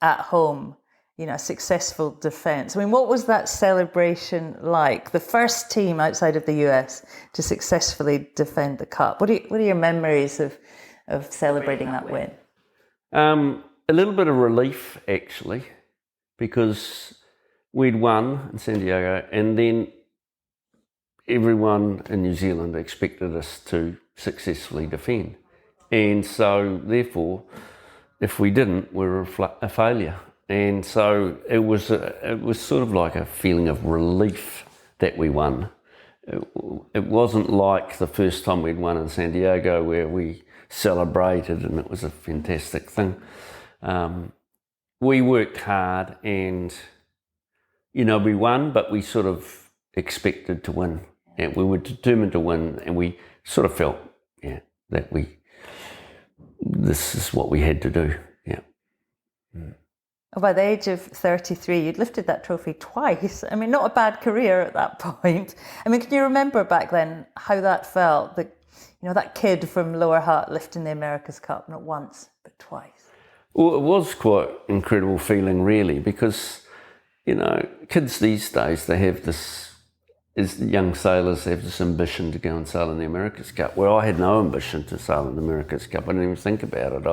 at home, a successful defence. I mean, what was that celebration like? The first team outside of the US to successfully defend the Cup. What are your memories of celebrating that win? A little bit of relief, actually, because we'd won in San Diego, and then everyone in New Zealand expected us to successfully defend. And so, therefore, if we didn't, we were a failure. And so it was sort of like a feeling of relief that we won. It wasn't like the first time we'd won in San Diego where we celebrated and it was a fantastic thing. We worked hard and, we won, but we sort of expected to win. And we were determined to win, and we sort of felt, that this is what we had to do. By the age of 33, you'd lifted that trophy twice. I mean, not a bad career at that point. I mean, can you remember back then how that felt? That kid from Lower Hutt lifting the America's Cup, not once, but twice. Well, it was quite an incredible feeling, really, because, kids these days, they have this, as young sailors, they have this ambition to go and sail in the America's Cup, where I had no ambition to sail in the America's Cup. I didn't even think about it.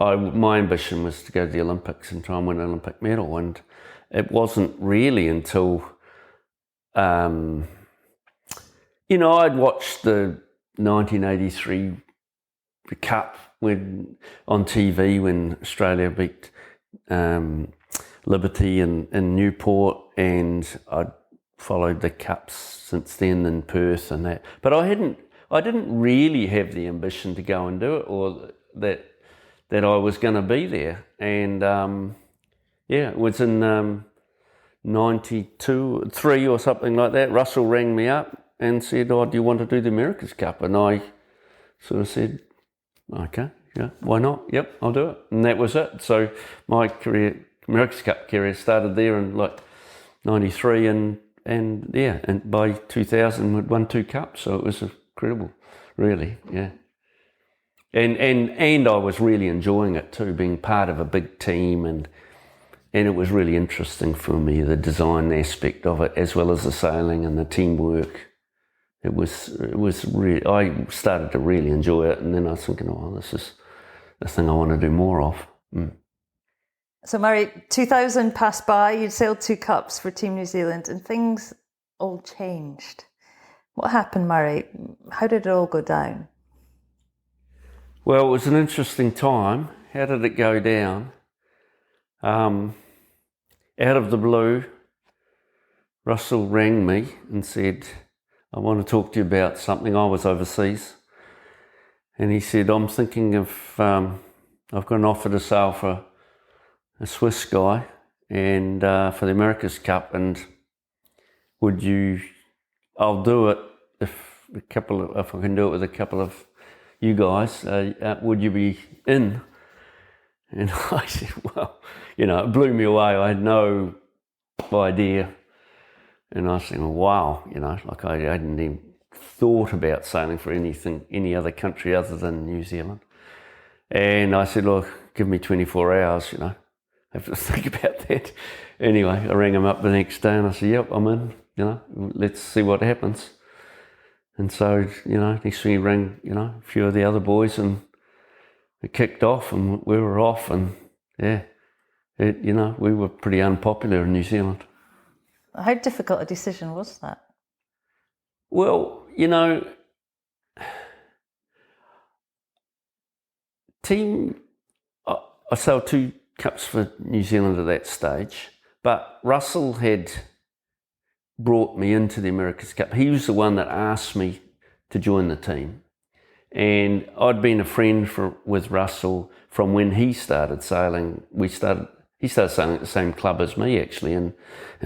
My ambition was to go to the Olympics and try and win an Olympic medal, and it wasn't really until, I'd watched the 1983 Cup on TV when Australia beat Liberty in Newport, and I'd followed the Cups since then in Perth and that. But I didn't really have the ambition to go and do it, or that I was going to be there. And it was in 92, 3 or something like that. Russell rang me up and said, "Oh, do you want to do the America's Cup?" And I sort of said, "Okay, yeah, why not? Yep, I'll do it." And that was it. So my career, America's Cup career, started there in like 93, and by 2000 we'd won 2 cups. So it was incredible, really, yeah. And I was really enjoying it too, being part of a big team, and it was really interesting for me, the design aspect of it, as well as the sailing and the teamwork. It was really, I started to really enjoy it, and then I was thinking, oh, this is the thing I want to do more of. So Murray, 2000 passed by, you'd sailed 2 cups for Team New Zealand, and things all changed. What happened, Murray? How did it all go down? Well, it was an interesting time. How did it go down? Out of the blue, Russell rang me and said, "I want to talk to you about something." I was overseas. And he said, "I'm thinking of, I've got an offer to sail for a Swiss guy and for the America's Cup, and I'll do it if I can do it with a couple of you guys. Would you be in? And I said, well, it blew me away. I had no idea. And I said, well, wow, like I hadn't even thought about sailing for any other country other than New Zealand. And I said, look, give me 24 hours, I have to think about that. Anyway, I rang him up the next day and I said, yep, I'm in, let's see what happens. And so, next thing he rang, a few of the other boys and it kicked off and we were off and we were pretty unpopular in New Zealand. How difficult a decision was that? Well, I sailed 2 cups for New Zealand at that stage, but Russell had brought me into the America's Cup. He was the one that asked me to join the team. And I'd been a friend with Russell from when he started sailing. He started sailing at the same club as me, actually, in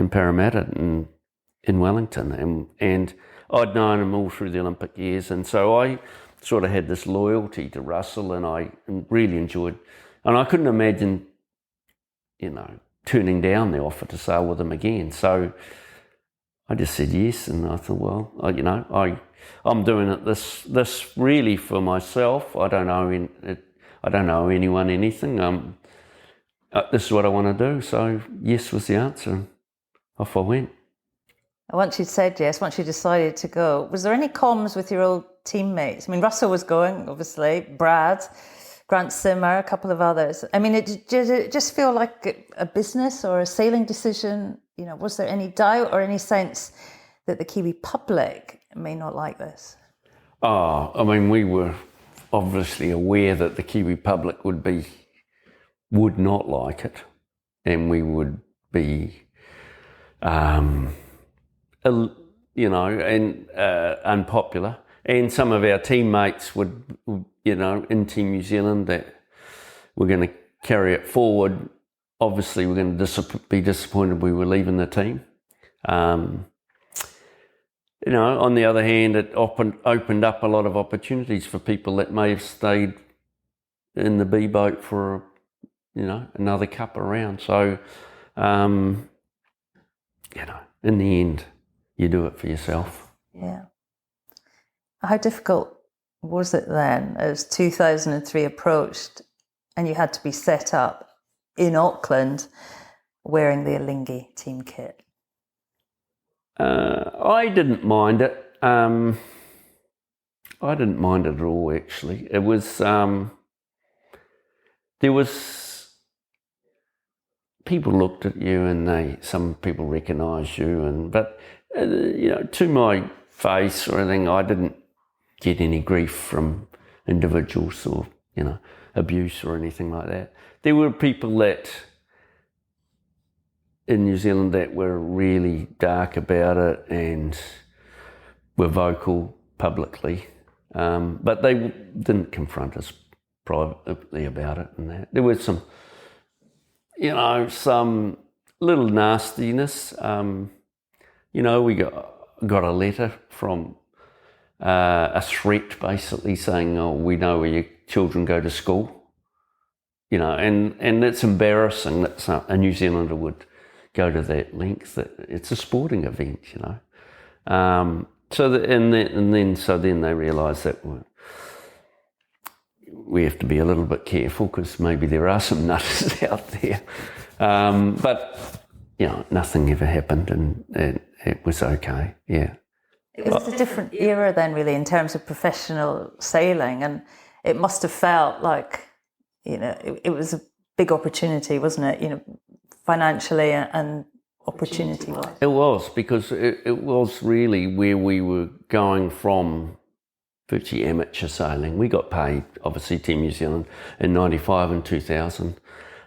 Parramatta in Wellington. And I'd known him all through the Olympic years. And so I sort of had this loyalty to Russell and I really enjoyed. And I couldn't imagine, turning down the offer to sail with him again. So I just said yes. And I thought, well, I'm doing it this really for myself. I don't owe anyone anything. This is what I want to do. So yes was the answer. And off I went. Once you'd said yes, once you decided to go, was there any comms with your old teammates? I mean, Russell was going, obviously, Brad, Grant Simmer, a couple of others. I mean, did it just feel like a business or a sailing decision? Was there any doubt or any sense that the Kiwi public may not like this? I mean, we were obviously aware that the Kiwi public would not like it, and we would be, unpopular. And some of our teammates would, in Team New Zealand, that were going to carry it forward. Obviously, we're going to be disappointed we were leaving the team. On the other hand, it opened up a lot of opportunities for people that may have stayed in the B boat for, another cup around. So, in the end, you do it for yourself. Yeah. How difficult was it then as 2003 approached and you had to be set up in Auckland wearing the Alinghi team kit? I didn't mind it. I didn't mind it at all, actually. It was, there was, people looked at you and some people recognised you, but to my face or anything, I didn't get any grief from individuals or, abuse or anything like that. There were people that in New Zealand that were really dark about it and were vocal publicly, but they didn't confront us privately about it and that. There was some, some little nastiness. We got a letter from a threat basically saying, oh, we know where your children go to school. And it's embarrassing that a New Zealander would go to that length. It's a sporting event, So then they realised that we have to be a little bit careful because maybe there are some nutters out there. But nothing ever happened, and it was okay. Yeah. It was a different era then, really, in terms of professional sailing, and it must have felt like, it was a big opportunity, wasn't it? Financially and opportunity-wise. It was, because it was really where we were going from virtually amateur sailing. We got paid, obviously, Team New Zealand in 95 and 2000.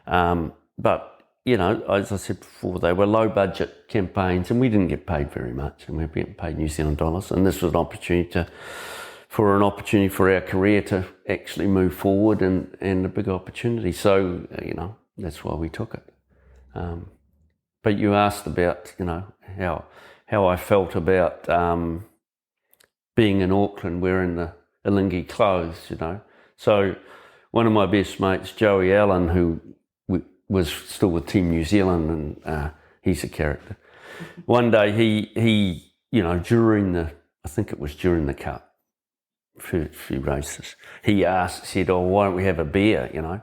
But, as I said before, they were low-budget campaigns and we didn't get paid very much, and we were getting paid New Zealand dollars. And this was an opportunity for our career to actually move forward and a big opportunity. So, that's why we took it. But you asked about, how how I felt about being in Auckland wearing the Alinghi clothes, you know. So one of my best mates, Joey Allen, who was still with Team New Zealand, and he's a character. One day he you know, I think it was during the Cup, few races, he said, oh, why don't we have a beer, you know?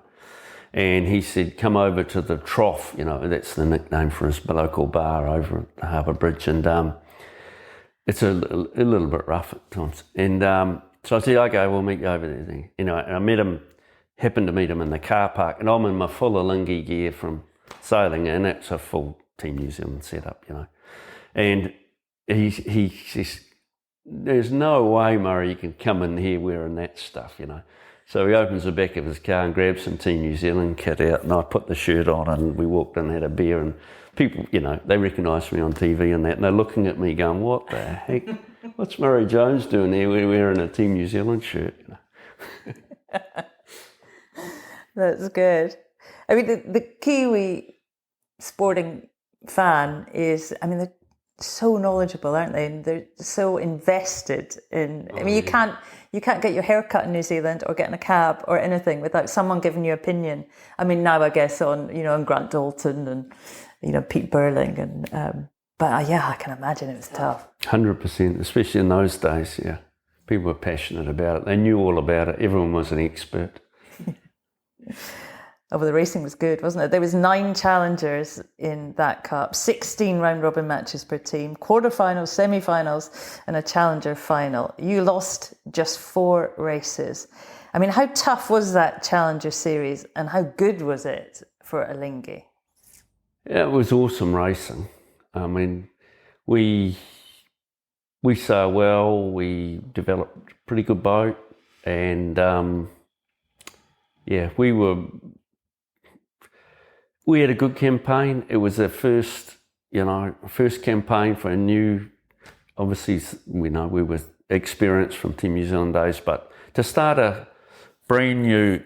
And he said, come over to the Trough, you know, that's the nickname for his local bar over at the Harbour Bridge, and it's a little bit rough at times. And so I said, okay, we'll meet you over there then. You know, and I happened to meet him in the car park, and I'm in my full Alinghi gear from sailing, and it's a full Team New Zealand setup, you know. And he says, there's no way, Murray, you can come in here wearing that stuff, you know. So he opens the back of his car and grabs some Team New Zealand kit out, and I put the shirt on, and we walked in and had a beer, and people, you know, they recognised me on TV and that, and they're looking at me going, what the heck? What's Murray Jones doing here? We're wearing a Team New Zealand shirt, you know. That's good. I mean, the Kiwi sporting fan is, I mean, they're so knowledgeable, aren't they? And they're so invested in, I mean, you can't get your hair cut in New Zealand or get in a cab or anything without someone giving you opinion. I mean, now I guess on, you know, on Grant Dalton and, you know, Pete Burling, and but yeah, I can imagine it was tough. 100%, especially in those days, yeah. People were passionate about it. They knew all about it. Everyone was an expert. Oh, well, the racing was good, wasn't it? There was 9 challengers in that cup, 16 round-robin matches per team, quarterfinals, semi-finals, and a challenger final. You lost just 4 races. I mean, how tough was that challenger series, and how good was it for Alinghi? Yeah, it was awesome racing. I mean, we sailed well, we developed a pretty good boat, and yeah, we had a good campaign. It was the first campaign for a new, obviously, you know, we were experienced from Team New Zealand days, but to start a brand new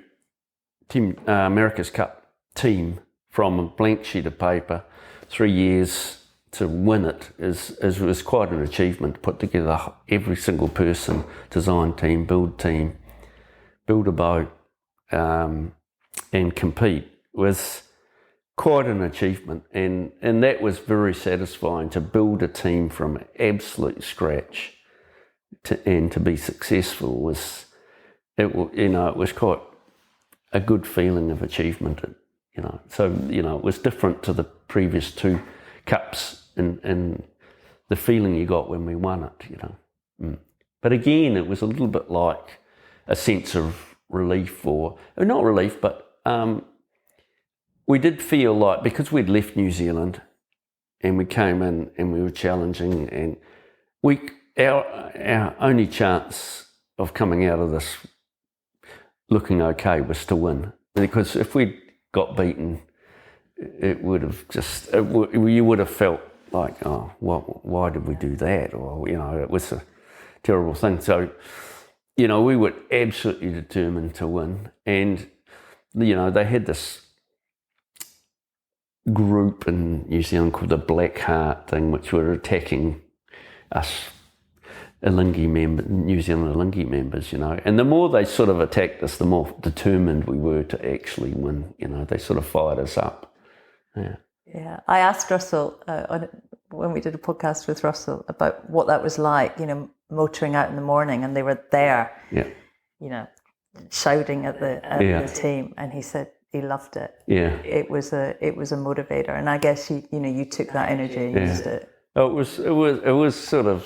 Team America's Cup team from a blank sheet of paper, 3 years to win it was quite an achievement. To put together every single person, design team, build a boat, and compete was quite an achievement, and that was very satisfying to build a team from absolute scratch and to be successful was quite a good feeling of achievement, you know. So, you know, it was different to the previous 2 cups and the feeling you got when we won it, you know. But again, it was a little bit like a sense of relief, or not relief, but we did feel like, because we'd left New Zealand and we came in and we were challenging, and our only chance of coming out of this looking okay was to win. Because if we'd got beaten, it would have just, you would have felt like, oh, why did we do that? Or, you know, it was a terrible thing. So, you know, we were absolutely determined to win. And, you know, they had this group in New Zealand called the Black Heart thing, which were attacking us New Zealand Alinghi members, you know. And the more they sort of attacked us, the more determined we were to actually win, you know. They sort of fired us up. Yeah. Yeah, I asked Russell when we did a podcast with Russell about what that was like, you know, motoring out in the morning, and they were there, yeah, you know, shouting at the team, and he said he loved it. Yeah, it was a motivator, and I guess you took that energy and used it. Oh, it was sort of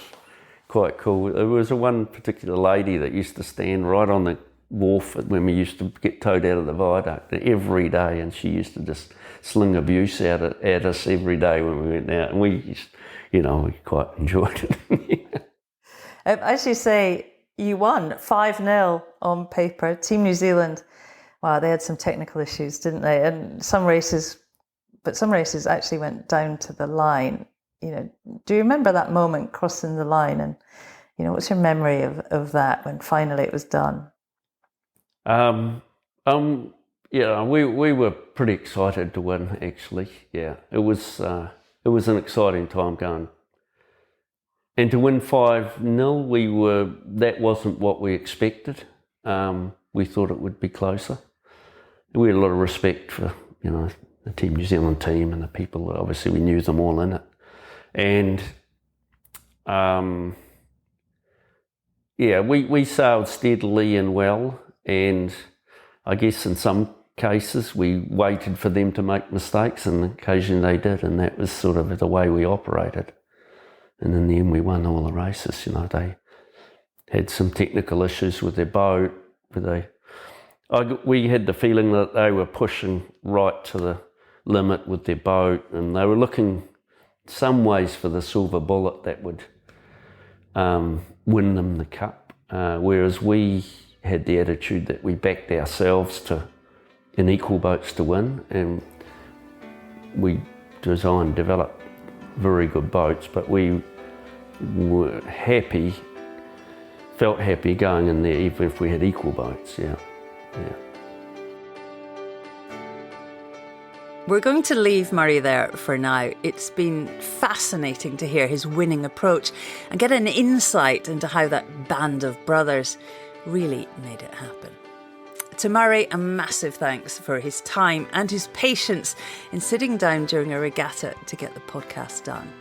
quite cool. There was one particular lady that used to stand right on the wharf when we used to get towed out of the viaduct every day, and she used to just sling abuse at us every day when we went out, and we quite enjoyed it. As you say, you won 5-0 on paper. Team New Zealand, wow, they had some technical issues, didn't they? And some races actually went down to the line. You know, do you remember that moment crossing the line? And, you know, what's your memory of that when finally it was done? Yeah, we were pretty excited to win, actually. Yeah, it was an exciting time going And to win 5-0, that wasn't what we expected. We thought it would be closer. We had a lot of respect for, the Team New Zealand team and the people. Obviously, we knew them all in it. And we sailed steadily and well. And I guess in some cases we waited for them to make mistakes, and occasionally they did. And that was sort of the way we operated. And in the end, we won all the races. They had some technical issues with their boat. We had the feeling that they were pushing right to the limit with their boat, and they were looking some ways for the silver bullet that would win them the cup, whereas we had the attitude that we backed ourselves in equal boats to win, and we developed very good boats, but we were felt happy going in there even if we had equal boats. Yeah. We're going to leave Murray there for now. It's been fascinating to hear his winning approach and get an insight into how that band of brothers really made it happen. To Murray, a massive thanks for his time and his patience in sitting down during a regatta to get the podcast done.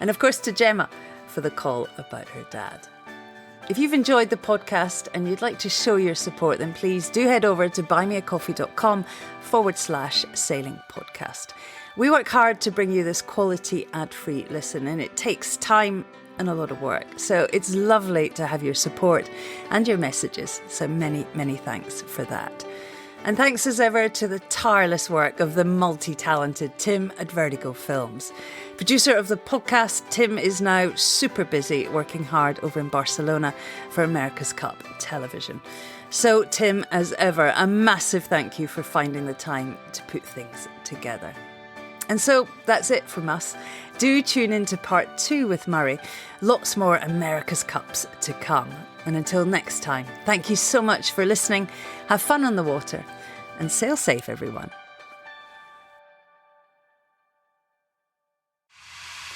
And of course to Gemma for the call about her dad. If you've enjoyed the podcast and you'd like to show your support, then please do head over to buymeacoffee.com/sailing podcast. We work hard to bring you this quality ad-free listen, and it takes time and a lot of work. So it's lovely to have your support and your messages. So many, many thanks for that. And thanks as ever to the tireless work of the multi-talented Tim at Vertigo Films. Producer of the podcast, Tim is now super busy working hard over in Barcelona for America's Cup television. So Tim, as ever, a massive thank you for finding the time to put things together. And so that's it from us. Do tune into part 2 with Murray. Lots more America's Cups to come. And until next time, thank you so much for listening. Have fun on the water and sail safe, everyone.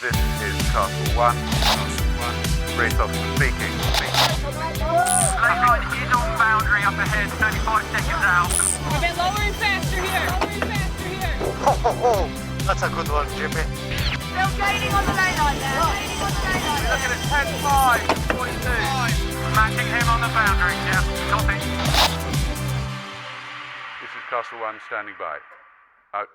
This is Castle 1. Race officer speaking. Left right is on boundary up ahead, 35 seconds out. A bit lower and faster here. That's a good one, Jimmy. Still gaining on the lane line there. Gaining on the lane line there. Looking at 10-5, 42. Matching him on the boundary, yeah. Copy. This is Castle 1 standing by. Out.